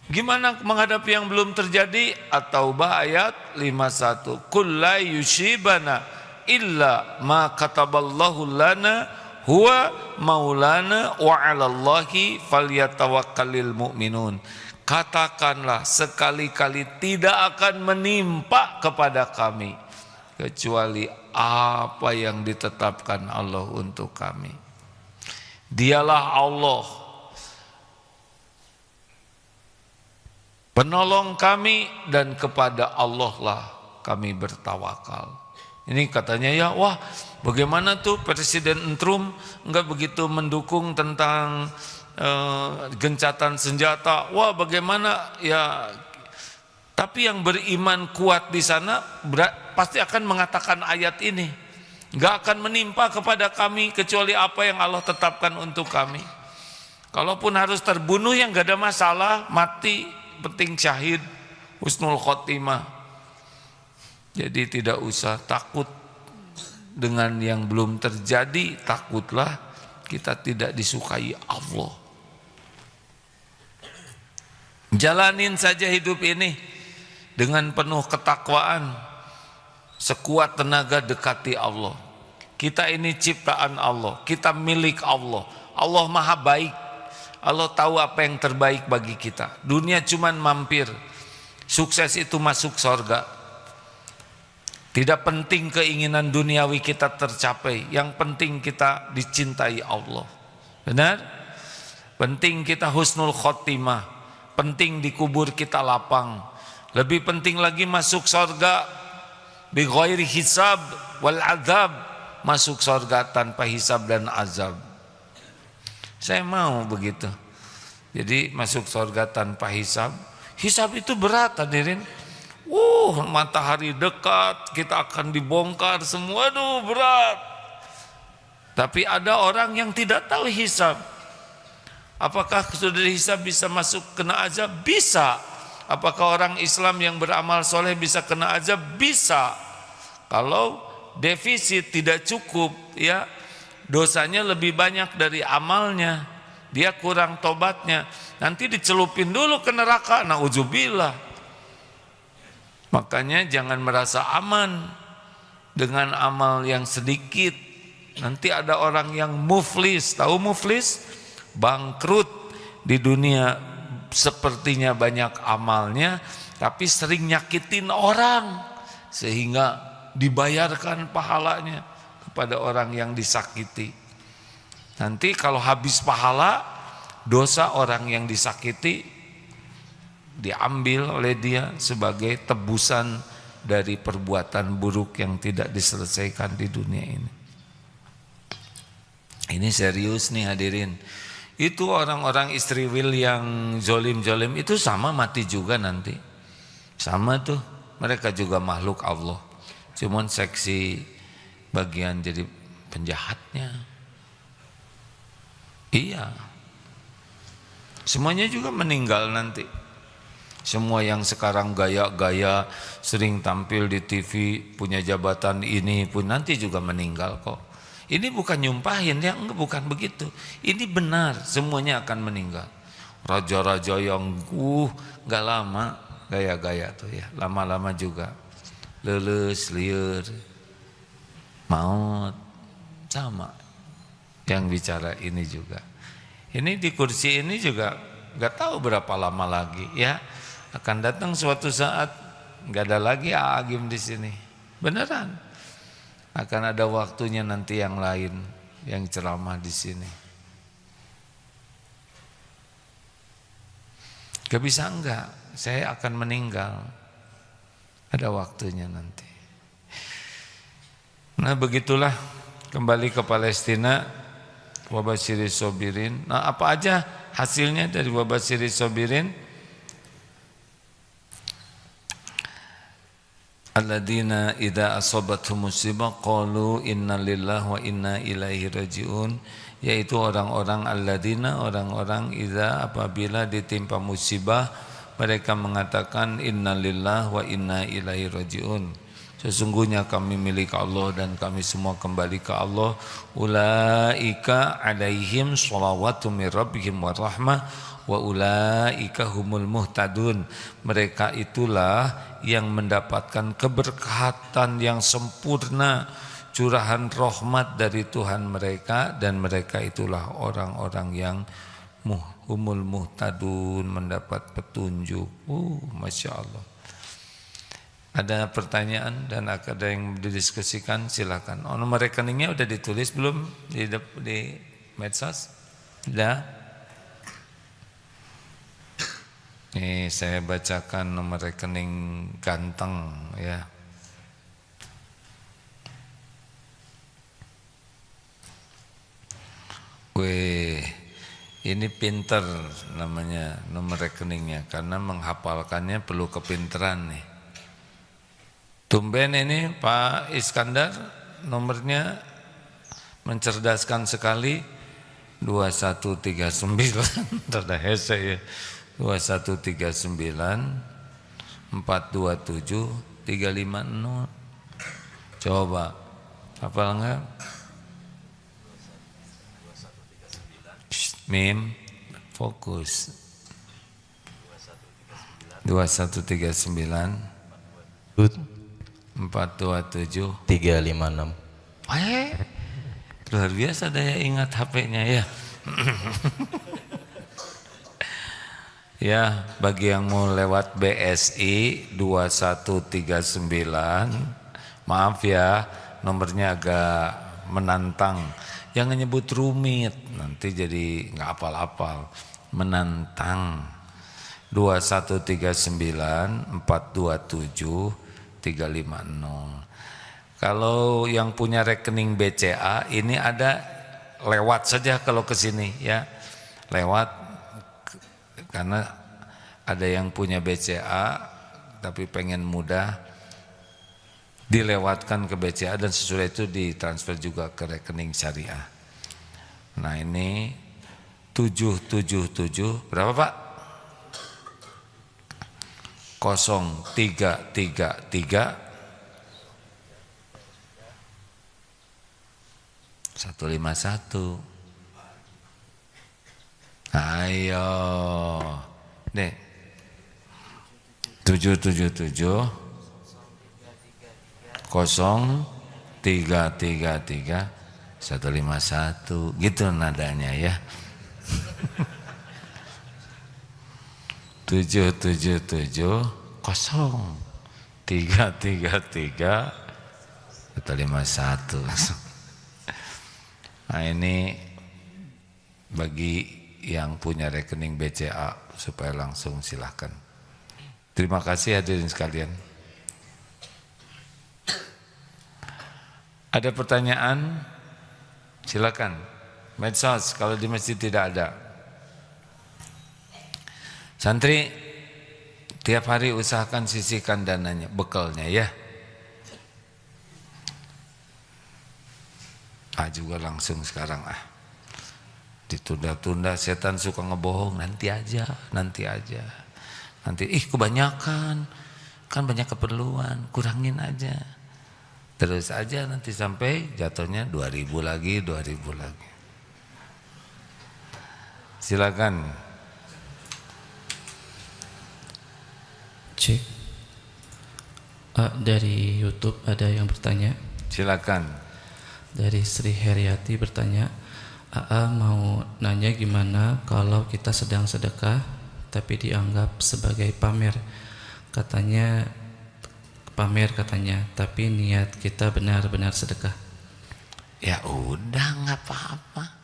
Gimana menghadapi yang belum terjadi? At-Taubah ayat 51. Qul la yusibana illa ma kataballahu lana huwa maulana wa 'alallahi falyatawakkalul mu'minun. Katakanlah sekali-kali tidak akan menimpa kepada kami kecuali apa yang ditetapkan Allah untuk kami. Dialah Allah penolong kami dan kepada Allah lah kami bertawakal. Ini katanya ya, wah bagaimana tuh Presiden Trump enggak begitu mendukung tentang gencatan senjata. Wah bagaimana ya, tapi yang beriman kuat di sana pasti akan mengatakan ayat ini, enggak akan menimpa kepada kami kecuali apa yang Allah tetapkan untuk kami. Kalaupun harus terbunuh ya enggak ada masalah, mati penting syahid, husnul khotimah. Jadi tidak usah takut dengan yang belum terjadi, takutlah kita tidak disukai Allah. Jalanin saja hidup ini dengan penuh ketakwaan, sekuat tenaga dekati Allah. Kita ini ciptaan Allah, kita milik Allah. Allah maha baik, Allah tahu apa yang terbaik bagi kita. Dunia cuman mampir, sukses itu masuk surga. Tidak penting keinginan duniawi kita tercapai, yang penting kita dicintai Allah. Benar? Penting kita husnul khotimah, penting dikubur kita lapang. Lebih penting lagi masuk surga bi ghairi hisab wal azab, masuk surga tanpa hisab dan azab. Saya mau begitu. Jadi masuk surga tanpa hisab. Hisab itu berat hadirin. Matahari dekat, kita akan dibongkar semua, berat. Tapi ada orang yang tidak tahu hisab. Apakah sudah dihisab bisa masuk kena azab? Bisa. Apakah orang Islam yang beramal soleh bisa kena azab? Bisa. Kalau defisit tidak cukup, ya dosanya lebih banyak dari amalnya, dia kurang tobatnya, nanti dicelupin dulu ke neraka. Nauzubillah. Makanya jangan merasa aman dengan amal yang sedikit. Nanti ada orang yang muflis, tahu muflis? Bangkrut di dunia, sepertinya banyak amalnya tapi sering nyakitin orang sehingga dibayarkan pahalanya kepada orang yang disakiti. Nanti kalau habis pahala, dosa orang yang disakiti diambil oleh dia sebagai tebusan dari perbuatan buruk yang tidak diselesaikan di dunia ini. Ini serius nih hadirin. Itu orang-orang istriwil yang zolim-zolim itu sama mati juga nanti. Sama tuh, mereka juga makhluk Allah. Cuman seksi bagian jadi penjahatnya. Iya. Semuanya juga meninggal nanti. Semua yang sekarang gaya-gaya sering tampil di TV, punya jabatan ini pun nanti juga meninggal kok. Ini bukan nyumpahin ya, enggak, bukan begitu. Ini benar, semuanya akan meninggal. Raja-raja yang enggak lama gaya-gaya tuh ya, lama-lama juga leles, liar, maut, sama. Yang bicara ini juga. Ini di kursi ini juga enggak tahu berapa lama lagi ya. Akan datang suatu saat nggak ada lagi Agim di sini, beneran. Akan ada waktunya nanti yang lain yang ceramah di sini. Gak bisa enggak, saya akan meninggal. Ada waktunya nanti. Nah begitulah, kembali ke Palestina. Wabashiri sobirin. Nah apa aja hasilnya dari wabashiri sobirin? Alladzina idza asabathum musibah qalu inna lillahi wa inna ilaihi rajiun, yaitu orang-orang alladzina, orang-orang idza apabila ditimpa musibah mereka mengatakan inna lillahi wa inna ilaihi rajiun, sesungguhnya kami milik Allah dan kami semua kembali ke Allah. Ulaika alaihim shalawatu mir rabbihim wa rahmah wa ulaika humul muhtadun, mereka itulah yang mendapatkan keberkatan yang sempurna, curahan rahmat dari Tuhan mereka, dan mereka itulah orang-orang yang humul muhtadun, mendapat petunjuk. Masya Allah. Ada pertanyaan dan ada yang didiskusikan, silakan. Nomor rekeningnya udah ditulis belum di medsos? Sudah? Nih saya bacakan nomor rekening ganteng ya. Weh, ini pinter namanya nomor rekeningnya, karena menghafalkannya perlu kepinteran nih. Tumben ini Pak Iskandar nomornya mencerdaskan sekali. 2139 rada hese ya. 2139 427 350. Coba hafal enggak? Mim, fokus. 2139 427 356. Luar biasa daya ingat HP-nya ya. Ya, bagi yang mau lewat BSI 2139, maaf ya, nomornya agak menantang. Jangan nyebut rumit, nanti jadi nggak hafal-hafal. Menantang. 2139 427 350. Kalau yang punya rekening BCA ini ada, lewat saja kalau ke sini ya. Lewat, karena ada yang punya BCA tapi pengen mudah, dilewatkan ke BCA dan sesudah itu ditransfer juga ke rekening syariah. Nah ini 777 berapa Pak? 0333 151. Ayo deh, 777 0333 151 gitu nadanya ya. 777 0333 151. Nah ini bagi yang punya rekening BCA supaya langsung silahkan. Terima kasih hadirin sekalian. Ada pertanyaan? Silakan. Medsos kalau di masjid tidak ada. Santri tiap hari usahakan sisihkan dananya, bekalnya ya. Juga langsung sekarang ditunda-tunda, setan suka ngebohong, nanti aja nanti kebanyakan kan, banyak keperluan, kurangin aja terus aja, nanti sampai jatuhnya 2000 lagi. Silakan. Cek. Dari YouTube ada yang bertanya. Silakan. Dari Sri Heriati bertanya, AA mau nanya gimana kalau kita sedang sedekah tapi dianggap sebagai pamer. Katanya pamer tapi niat kita benar-benar sedekah. Ya udah nggak apa-apa.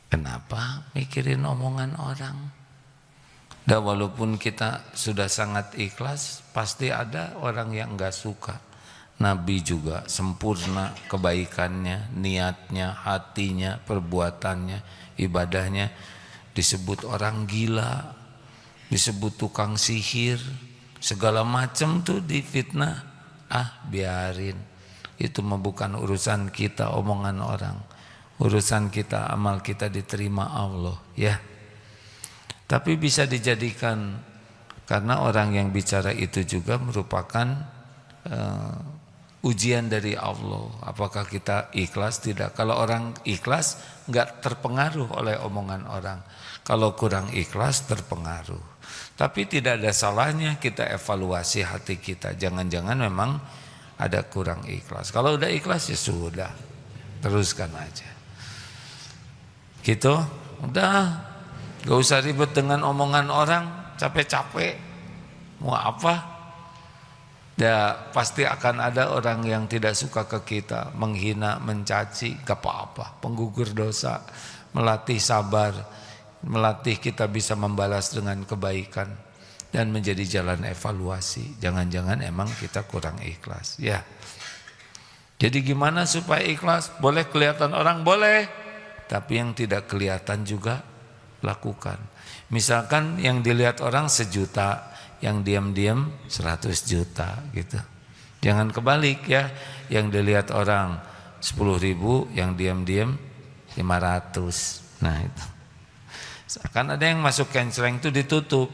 Kenapa mikirin omongan orang? Dan walaupun kita sudah sangat ikhlas, pasti ada orang yang nggak suka. Nabi juga sempurna kebaikannya, niatnya, hatinya, perbuatannya, ibadahnya. Disebut orang gila, disebut tukang sihir, segala macam tuh difitnah. Biarin, itu mah bukan urusan kita omongan orang. Urusan kita, amal kita diterima Allah ya. Tapi bisa dijadikan, karena orang yang bicara itu juga merupakan ujian dari Allah. Apakah kita ikhlas? Tidak. Kalau orang ikhlas enggak terpengaruh oleh omongan orang. Kalau kurang ikhlas terpengaruh. Tapi tidak ada salahnya kita evaluasi hati kita. Jangan-jangan memang ada kurang ikhlas. Kalau udah ikhlas ya sudah, teruskan aja. Gitu, udah, gak usah ribet dengan omongan orang, capek-capek, mau apa? Ya pasti akan ada orang yang tidak suka ke kita, menghina, mencaci, gak apa-apa, penggugur dosa, melatih sabar, melatih kita bisa membalas dengan kebaikan dan menjadi jalan evaluasi. Jangan-jangan emang kita kurang ikhlas, ya. Jadi gimana supaya ikhlas? Boleh kelihatan orang, boleh, tapi yang tidak kelihatan juga lakukan. Misalkan yang dilihat orang 1 juta, yang diam-diam 100 juta gitu. Jangan kebalik ya, yang dilihat orang 10.000, yang diam-diam 500. Nah itu. Kan ada yang masuk canceleng itu ditutup.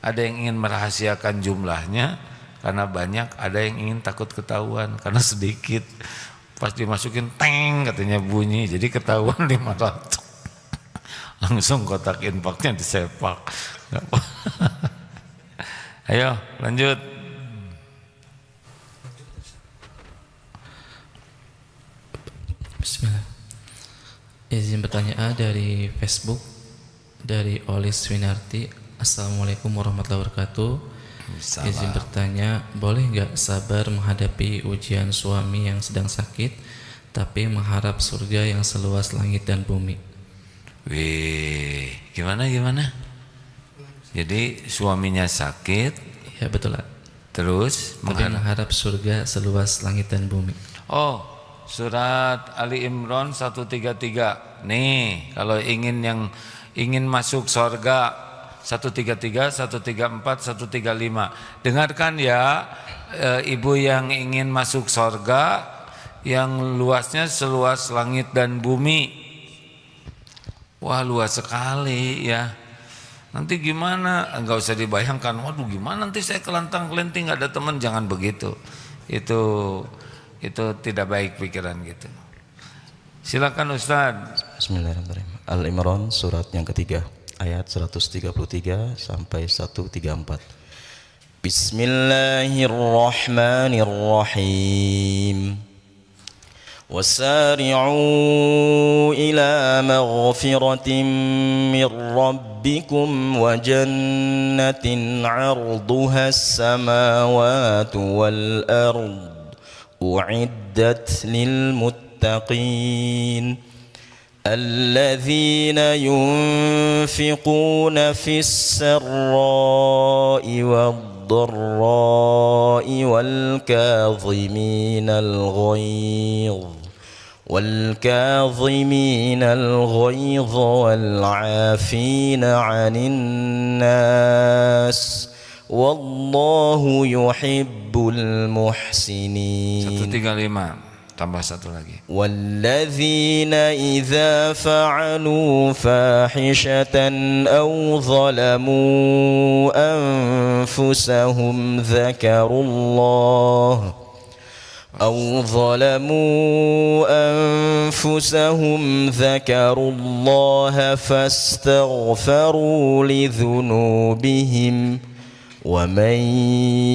Ada yang ingin merahasiakan jumlahnya karena banyak, ada yang ingin takut ketahuan karena sedikit. Pas dimasukin teng katanya bunyi, jadi ketahuan 500. Langsung kotak infaknya disepak. Ayo lanjut. Bismillah. Izin bertanya dari Facebook, dari Olis Winarti. Assalamualaikum warahmatullahi wabarakatuh. Salam. Izin bertanya, boleh nggak sabar menghadapi ujian suami yang sedang sakit, tapi mengharap surga yang seluas langit dan bumi? Wih, gimana? Jadi suaminya sakit, Ya betul lah. terus Tapi mengharap surga seluas langit dan bumi. Oh, surat Ali Imran 133. Nih, kalau ingin masuk surga 133, 134, 135. Dengarkan ya, ibu yang ingin masuk surga yang luasnya seluas langit dan bumi. Wah, luas sekali ya. Nanti gimana? Enggak usah dibayangkan. Waduh, gimana nanti saya kelantang-kelinting nggak ada teman? Jangan begitu. Itu tidak baik pikiran gitu. Silakan Ustaz. Bismillahirrahmanirrahim. Al-Imran surat yang ketiga ayat 133 sampai 134. Bismillahirrahmanirrahim. وسارعوا إلى مغفرة من ربكم وجنة عرضها السماوات والأرض أعدت للمتقين الذين ينفقون في السراء والضراء والكاظمين الغيظ والعافين عن الناس والله يحب المحسنين. 135 tambah satu lagi. والذين إذا فعلوا فاحشة أو ظلموا أنفسهم ذكروا الله فاستغفروا لذنوبهم ومن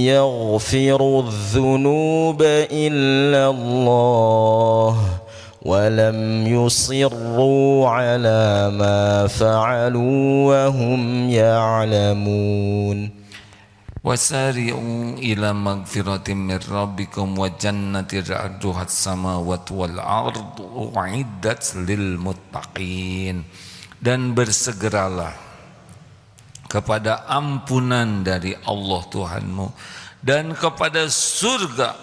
يغفر الذنوب إلا الله ولم يصروا على ما فعلوا وهم يعلمون. Wasari'u ila magfiratin min rabbikum wa jannatin 'arduha as-samawati wal ardu u'iddat lil muttaqin. Dan bersegeralah kepada ampunan dari Allah Tuhanmu dan kepada surga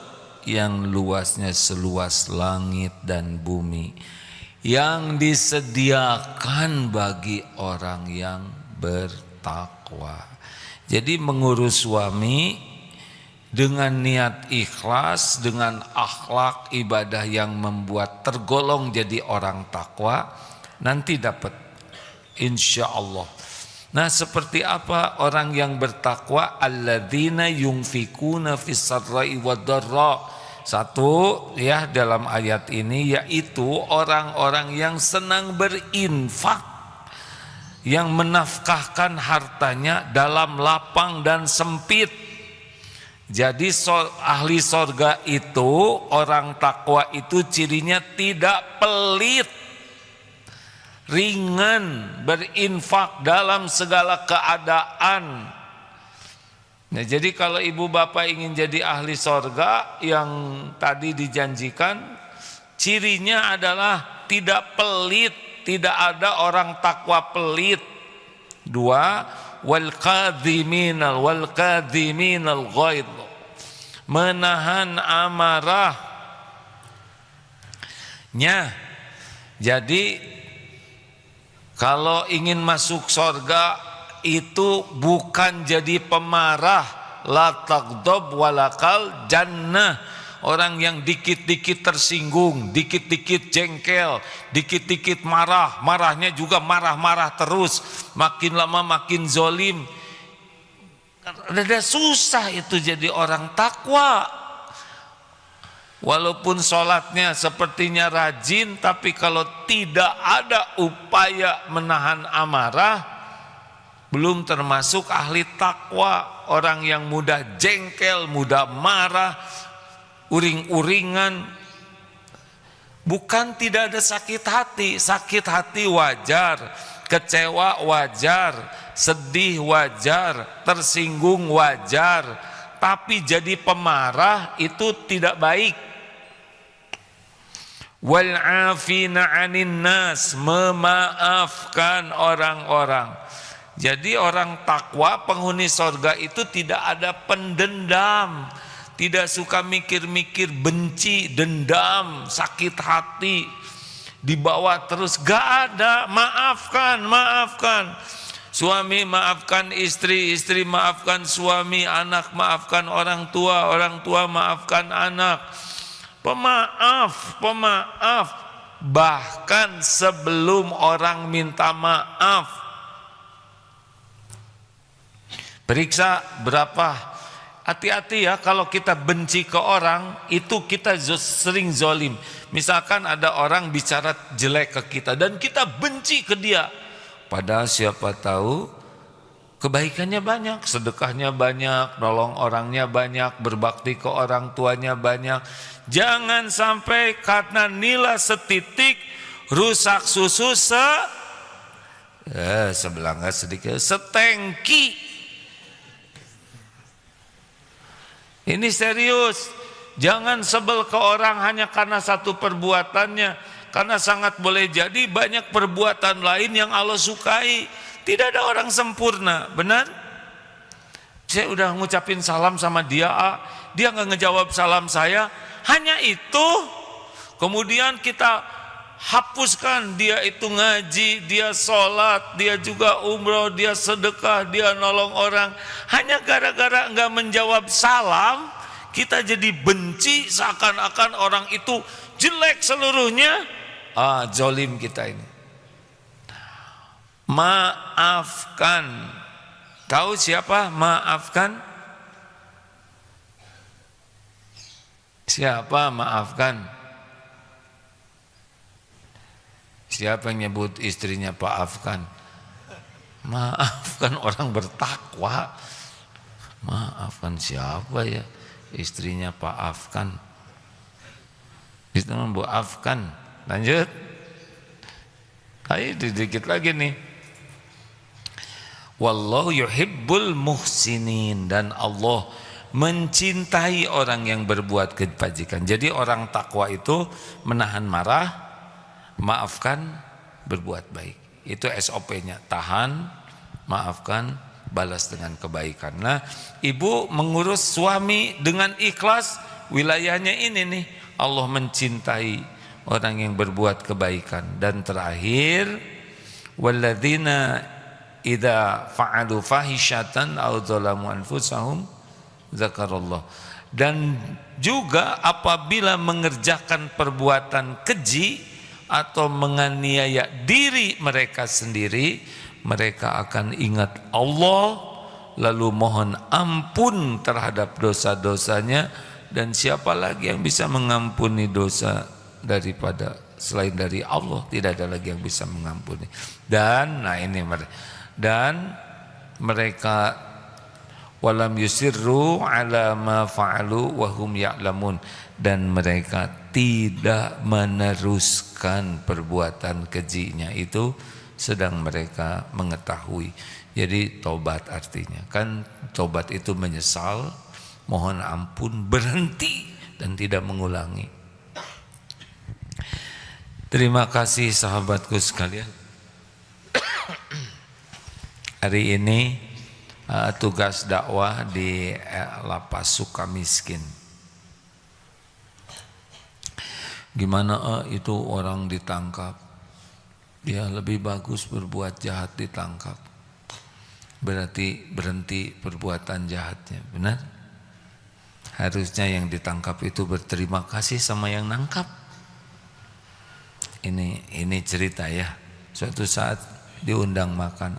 yang luasnya seluas langit dan bumi, yang disediakan bagi orang yang bertakwa. Jadi mengurus suami dengan niat ikhlas, dengan akhlak ibadah yang membuat tergolong jadi orang takwa, nanti dapat insya Allah. Nah, seperti apa orang yang bertakwa? Alladzina yunfikuna fis sarra'i wad dharra. Satu ya dalam ayat ini, yaitu orang-orang yang senang berinfak, yang menafkahkan hartanya dalam lapang dan sempit. Jadi ahli sorga itu, orang takwa itu cirinya tidak pelit, ringan, berinfak dalam segala keadaan. Nah, jadi kalau ibu bapak ingin jadi ahli sorga yang tadi dijanjikan, cirinya adalah tidak pelit, tidak ada orang takwa pelit. 2, wal kadhiminal ghaidh, menahan amarahnya. Jadi kalau ingin masuk sorga itu bukan jadi pemarah, la taghdab walakal jannah. Orang yang dikit-dikit tersinggung, dikit-dikit jengkel, dikit-dikit marah, marahnya juga marah-marah terus, makin lama makin zolim. Udah susah itu jadi orang takwa. Walaupun sholatnya sepertinya rajin, tapi kalau tidak ada upaya menahan amarah, belum termasuk ahli takwa. Orang yang mudah jengkel, mudah marah, uring-uringan. Bukan tidak ada sakit hati wajar, kecewa wajar, sedih wajar, tersinggung wajar, tapi jadi pemarah itu tidak baik. Wal afina 'anin nas, memaafkan orang-orang. Jadi orang takwa, penghuni sorga itu tidak ada pendendam, tidak suka mikir-mikir benci, dendam, sakit hati, dibawa terus, gak ada. Maafkan. Suami maafkan istri, istri maafkan suami, anak maafkan orang tua maafkan anak. Pemaaf, bahkan sebelum orang minta maaf. Periksa berapa. Hati-hati ya, kalau kita benci ke orang, itu kita sering zolim. Misalkan ada orang bicara jelek ke kita dan kita benci ke dia, padahal siapa tahu kebaikannya banyak, sedekahnya banyak, nolong orangnya banyak, berbakti ke orang tuanya banyak. Jangan sampai karena nilai setitik rusak susu sebelanga sedikit setengki. Ini serius. Jangan sebel ke orang hanya karena satu perbuatannya, karena sangat boleh jadi banyak perbuatan lain yang Allah sukai. Tidak ada orang sempurna, benar? Saya udah ngucapin salam sama dia, dia nggak ngejawab salam saya. Hanya itu, kemudian kita hapuskan dia itu ngaji, dia sholat, dia juga umroh, dia sedekah, dia nolong orang. Hanya gara-gara nggak menjawab salam, kita jadi benci, seakan-akan orang itu jelek seluruhnya. Zolim kita ini. Maafkan. Tahu siapa maafkan? Siapa maafkan? Siapa yang nyebut istrinya Pak Afkan? Maafkan orang bertakwa. Maafkan siapa ya? Istrinya Pak Afkan. Itu Bu Afkan. Lanjut. Ayo dikit lagi nih. Wallahu yuhibbul muhsinin, dan Allah mencintai orang yang berbuat kebajikan. Jadi orang takwa itu menahan marah, maafkan, berbuat baik. Itu SOP-nya, tahan, maafkan, balas dengan kebaikan. Nah, ibu mengurus suami dengan ikhlas, wilayahnya ini nih, Allah mencintai orang yang berbuat kebaikan. Dan terakhir, walladzina idza fa'alu fahishatan aw dzalamu anfusahum zakarallah. Dan juga apabila mengerjakan perbuatan keji atau menganiaya diri mereka sendiri, mereka akan ingat Allah, lalu mohon ampun terhadap dosa-dosanya. Dan siapa lagi yang bisa mengampuni dosa daripada selain dari Allah? Tidak ada lagi yang bisa mengampuni. Dan mereka walam yusirru ala ma fa'alu wa hum ya'lamun, dan mereka tidak meneruskan perbuatan kejinya itu sedang mereka mengetahui. Jadi tobat artinya kan, tobat itu menyesal, mohon ampun, berhenti dan tidak mengulangi. Terima kasih sahabatku sekalian. Hari ini tugas dakwah di Lapas Sukamiskin. Gimana itu orang ditangkap? Ya lebih bagus berbuat jahat ditangkap. Berarti berhenti perbuatan jahatnya, benar? Harusnya yang ditangkap itu berterima kasih sama yang nangkap. Ini cerita ya. Suatu saat diundang makan,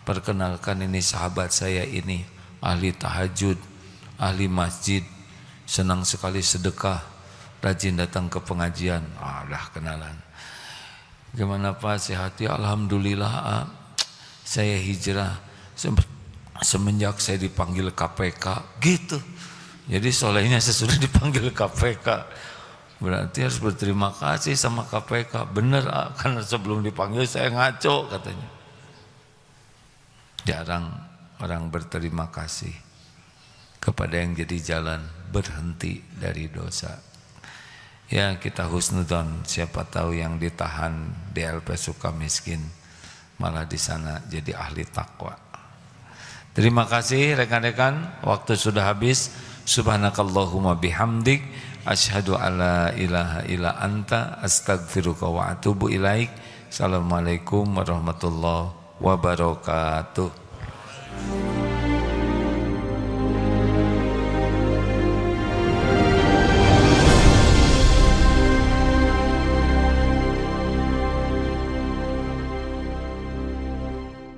perkenalkan ini sahabat saya ini, ahli tahajud, ahli masjid, senang sekali sedekah, rajin datang ke pengajian. Dah kenalan. Gimana Pak, sehat ya? Alhamdulillah, saya hijrah semenjak saya dipanggil KPK gitu. Jadi solehnya sesudah dipanggil KPK, berarti harus berterima kasih sama KPK. Bener, karena sebelum dipanggil saya ngaco katanya. Jarang orang berterima kasih kepada yang jadi jalan berhenti dari dosa. Ya kita husnudon, siapa tahu yang ditahan di LP Sukamiskin malah di sana jadi ahli takwa. Terima kasih rekan-rekan, waktu sudah habis. Subhanakallahumma bihamdik, asyhadu alla ilaha illa anta, astaghfiruka wa atubu ilaik. Assalamualaikum warahmatullahi wabarakatuh.